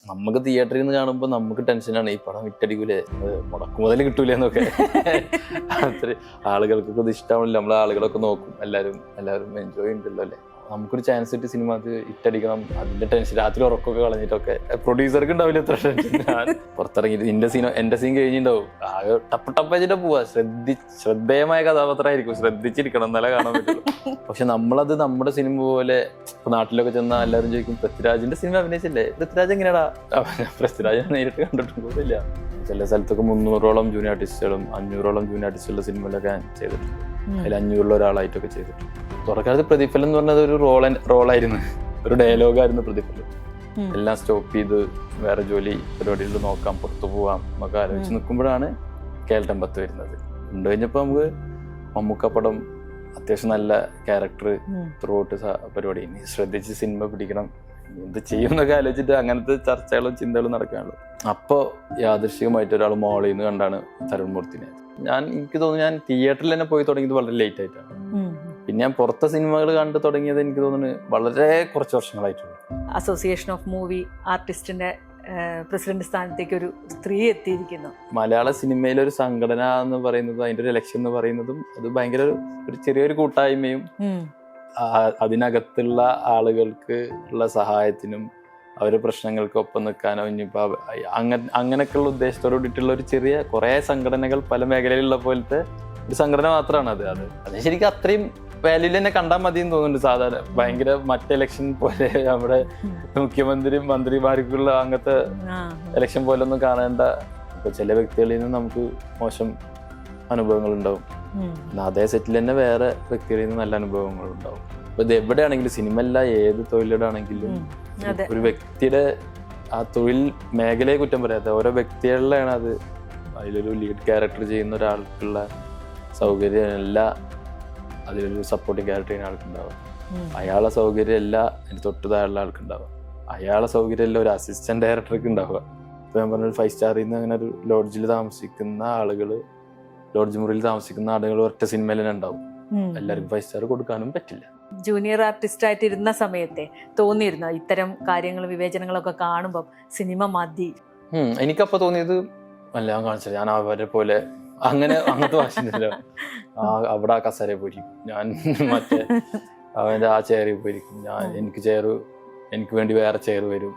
നമുക്ക് തിയേറ്ററിൽ നിന്ന് കാണുമ്പോൾ നമുക്ക് ടെൻഷനാണ്, ഈ പടം വിറ്റടിക്കൂലേ, മുടക്കുമുതൽ കിട്ടൂലേ എന്നൊക്കെ. അത്ര ആളുകൾക്കൊക്കെ ഇത് ഇഷ്ടമാവില്ല, നമ്മളെ ആളുകളൊക്കെ നോക്കും, എല്ലാവരും എൻജോയ് ഉണ്ടല്ലോ അല്ലേ. നമുക്കൊരു ചാൻസ് കിട്ടി സിനിമ അത് ഇട്ടടിക്കണം, അതിന്റെ ടെൻഷൻ, രാത്രി ഉറക്കമൊക്കെ കളഞ്ഞിട്ടൊക്കെ. പ്രൊഡ്യൂസർക്ക് ഉണ്ടാവില്ല ഇത്ര ടെൻഷൻ. ഞാൻ പുറത്തിറങ്ങിയിട്ട് എന്റെ സീൻ കഴിഞ്ഞിട്ടുണ്ടാവും, ആകെ ടപ്പ് വെച്ചിട്ട് പോവാ. ശ്രദ്ധേയമായ കഥാപാത്രമായിരിക്കും, ശ്രദ്ധിച്ചിരിക്കണം എന്നാലേ കാണാൻ പറ്റുള്ളൂ. പക്ഷെ നമ്മളത് നമ്മുടെ സിനിമ പോലെ ഇപ്പൊ നാട്ടിലൊക്കെ ചെന്നാൽ എല്ലാവരും ചോദിക്കും, പൃഥ്വിരാജിന്റെ സിനിമ അഭിനയിച്ചില്ലേ, പൃഥ്വിരാജ് എങ്ങനെയാടാ? പൃഥ്വിരാജ് നേരിട്ട് കണ്ടിട്ടുണ്ടോന്നില്ല. ചില സ്ഥലത്തൊക്കെ 300ഓളം ജൂനിയർ ആർട്ടിസ്റ്റുകളും 500ഓളം ജൂനിയർ ആർട്ടിസ്റ്റുള്ള സിനിമയിലൊക്കെ ഞാൻ ചെയ്തിട്ടുണ്ട്. അതിൽ 500 ഒരാളായിട്ടൊക്കെ ചെയ്തിട്ടുണ്ട്. തുടക്കാലത്ത് പ്രതിഫലം എന്ന് പറഞ്ഞത് ഒരു റോളായിരുന്നു, ഒരു ഡയലോഗായിരുന്നു പ്രതിഫലം. എല്ലാം സ്റ്റോപ്പ് ചെയ്ത് വേറെ ജോലി പരിപാടികളിൽ നോക്കാം, പുറത്തു പോവാം എന്നൊക്കെ ആലോചിച്ച് നിൽക്കുമ്പോഴാണ് കേൾട്ടൻ 10 വരുന്നത്. കണ്ടു കഴിഞ്ഞപ്പോൾ നമുക്ക് മമ്മൂക്ക പടം അത്യാവശ്യം നല്ല ക്യാരക്ടർ ത്രൂഔട്ട് പരിപാടി, ഇനി ശ്രദ്ധിച്ച് സിനിമ പിടിക്കണം, എന്ത് ചെയ്യും എന്നൊക്കെ ആലോചിച്ചിട്ട് അങ്ങനത്തെ ചർച്ചകളും ചിന്തകളും നടക്കാനുള്ളൂ. അപ്പോൾ യാദൃശ്ചികമായിട്ട് ഒരാൾ മോളിൽ നിന്ന് കണ്ടാണ് തരുൺമൂർത്തിനെ. എനിക്ക് തോന്നുന്നു ഞാൻ തിയേറ്ററിൽ തന്നെ പോയി തുടങ്ങിയത് വളരെ ലേറ്റ് ആയിട്ടാണ്. പിന്നെ ഞാൻ പുറത്തെ സിനിമകൾ കണ്ടു തുടങ്ങിയത് എനിക്ക് തോന്നുന്നു വളരെ കുറച്ച് വർഷങ്ങളായിട്ടുള്ളൂ. അസോസിയേഷൻ ഓഫ് മൂവി ആർട്ടിസ്റ്റിന്റെ പ്രസിഡന്റ് സ്ഥാനത്തേക്ക് ഒരു സ്ത്രീ എത്തിയിരിക്കുന്നു. മലയാള സിനിമയിലെ ഒരു സംഘടന എന്ന് പറയുന്നതും അതിന്റെ ഒരു ലക്ഷ്യം എന്ന് പറയുന്നതും അത് ഭയങ്കര ഒരു ചെറിയൊരു കൂട്ടായ്മയും അതിനകത്തുള്ള ആളുകൾക്ക് ഉള്ള സഹായത്തിനും അവരുടെ പ്രശ്നങ്ങൾക്ക് ഒപ്പം നിൽക്കാനോ ഇനിയിപ്പോ അങ്ങനെയൊക്കെയുള്ള ഉദ്ദേശത്തോട് കൂടിയിട്ടുള്ള ഒരു ചെറിയ കുറെ സംഘടനകൾ പല മേഖലയിലുള്ള പോലത്തെ ഒരു സംഘടന മാത്രമാണ് അത് ശരിക്കും അത്രയും വാല്യൂല് തന്നെ കണ്ടാൽ മതി എന്ന് തോന്നുന്നുണ്ട്. സാധാരണ ഭയങ്കര മറ്റേ ഇലക്ഷൻ പോലെ നമ്മുടെ മന്ത്രിമാർക്കുള്ള അങ്ങനത്തെ ഇലക്ഷൻ പോലെ ഒന്നും കാണേണ്ട. ഇപ്പൊ ചില വ്യക്തികളിൽ നിന്ന് നമുക്ക് മോശം അനുഭവങ്ങൾ ഉണ്ടാവും, അതേ സെറ്റിൽ തന്നെ വേറെ വ്യക്തികളിൽ നിന്ന് നല്ല അനുഭവങ്ങൾ ഉണ്ടാവും. അപ്പൊ ഇത് എവിടെയാണെങ്കിലും സിനിമ അല്ല, ഏത് തൊഴിലിടാണെങ്കിലും ഒരു വ്യക്തിയുടെ ആ തൊഴിൽ മേഖലയെ കുറ്റം പറയാത്ത ഓരോ വ്യക്തികളിലാണ് അത്. അതിലൊരു ലീഡ് ക്യാരക്ടർ ചെയ്യുന്ന ഒരാൾക്കുള്ള സൗകര്യം അല്ല അതിലൊരു സപ്പോർട്ടിങ് ക്യാരക്ടർ ചെയ്യുന്ന ആൾക്കുണ്ടാവുക, അയാളെ സൗകര്യം അല്ല അതിന് തൊട്ട് താഴെയുള്ള ആൾക്കുണ്ടാവുക, അയാളെ സൗകര്യം അല്ല ഒരു അസിസ്റ്റന്റ് ഡയറക്ടർക്ക് ഉണ്ടാവുക. ഇപ്പൊ ഞാൻ പറഞ്ഞ 5 സ്റ്റാറിൽ നിന്ന് അങ്ങനെ ഒരു ലോഡ്ജിൽ താമസിക്കുന്ന ആളുകൾ, ലോഡ്ജ് മുറിയിൽ താമസിക്കുന്ന ആളുകൾ ഒറ്റ സിനിമയിൽ തന്നെ ഉണ്ടാവും. എല്ലാവർക്കും 5 സ്റ്റാർ കൊടുക്കാനും പറ്റില്ല. ജൂനിയർ ആർട്ടിസ്റ്റ് ആയിട്ട് ഇരുന്ന സമയത്തെ തോന്നിയിരുന്നോ ഇത്തരം കാര്യങ്ങളും വിവേചനങ്ങളൊക്കെ കാണുമ്പോൾ സിനിമ മതി? എനിക്കപ്പോ തോന്നിയത് അല്ല, ഞാൻ കാണിച്ചത് ഞാൻ അവരെ പോലെ അങ്ങനത്തെ വാശിണ്ടല്ലോ, അവിടെ ആ കസേര പോയിരിക്കും, ഞാൻ മറ്റേ അവന്റെ ആ ചെയറിൽ പോയിരിക്കും, എനിക്ക് വേണ്ടി വേറെ ചെയർ വരും,